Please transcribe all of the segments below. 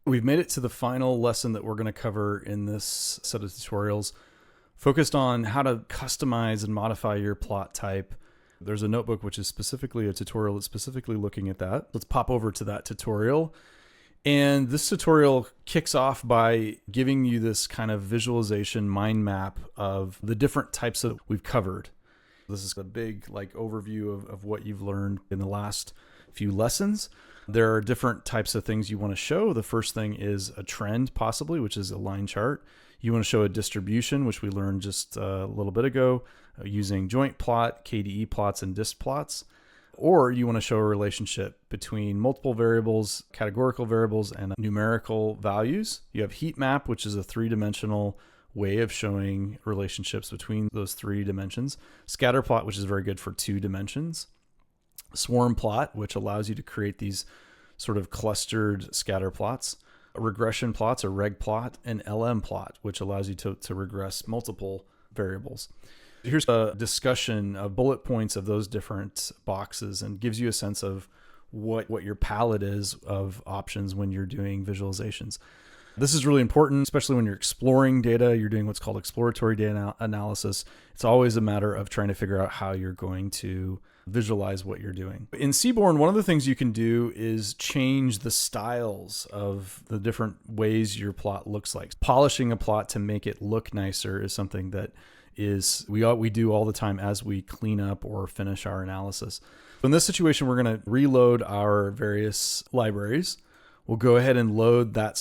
We've made it to the final lesson that we're going to cover in this set of tutorials, focused on how to customize and modify your plot type. There's a notebook which is specifically a tutorial that's specifically looking at that. Let's pop over to that tutorial. And this tutorial kicks off by giving you this kind of visualization mind map of the different types that we've covered. This is a big overview of what you've learned in the last few lessons. There are different types of things you want to show. The first thing is a trend, possibly, which is a line chart. You want to show a distribution, which we learned just a little bit ago, using joint plot, KDE plots, and dist plots. Or you want to show a relationship between multiple variables, categorical variables, and numerical values. You have heat map, which is a three-dimensional way of showing relationships between those three dimensions. Scatter plot, which is very good for 2 dimensions. Swarm plot, which allows you to create these sort of clustered scatter plots. Regression plots, or reg plot, and LM plot, which allows you to regress multiple variables. Here's a discussion of bullet points of those different boxes and gives you a sense of what your palette is of options when you're doing visualizations. This is really important, especially when you're exploring data. You're doing what's called exploratory data analysis. It's always a matter of trying to figure out how you're going to visualize what you're doing. In Seaborn, one of the things you can do is change the styles of the different ways your plot looks like. Polishing a plot to make it look nicer is something that we do all the time as we clean up or finish our analysis. In this situation, we're going to reload our various libraries. We'll go ahead and load the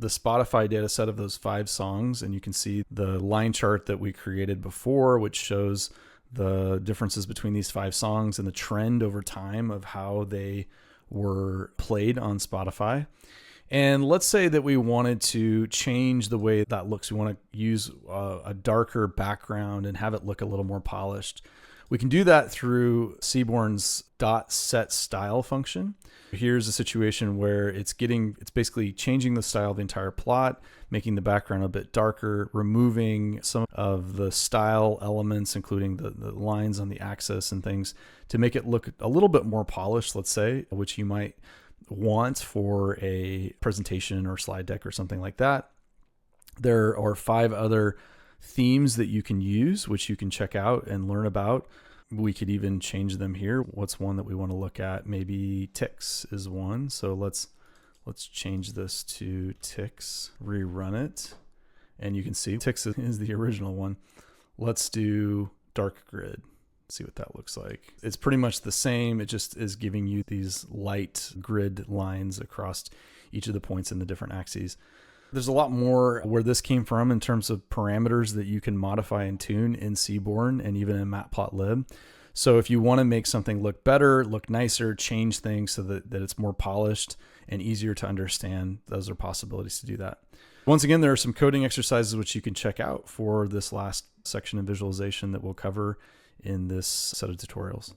Spotify data set of those 5 songs, and you can see the line chart that we created before, which shows the differences between these 5 songs and the trend over time of how they were played on Spotify. And let's say that we wanted to change the way that looks. We want to use a darker background and have it look a little more polished. We can do that through Seaborn's .setStyle function. Here's a situation where it's basically changing the style of the entire plot, making the background a bit darker, removing some of the style elements, including the lines on the axis and things, to make it look a little bit more polished, let's say, which you might want for a presentation or slide deck or something like that. There are 5 other themes that you can use, which you can check out and learn about. We could even change them here. What's one that we want to look at? Maybe ticks is one. So let's change this to ticks, rerun it. And you can see ticks is the original one. Let's do dark grid. See what that looks like. It's pretty much the same. It just is giving you these light grid lines across each of the points in the different axes. There's a lot more where this came from in terms of parameters that you can modify and tune in Seaborn and even in Matplotlib. So if you want to make something look better, look nicer, change things so that it's more polished and easier to understand, those are possibilities to do that. Once again, there are some coding exercises which you can check out for this last section of visualization that we'll cover in this set of tutorials.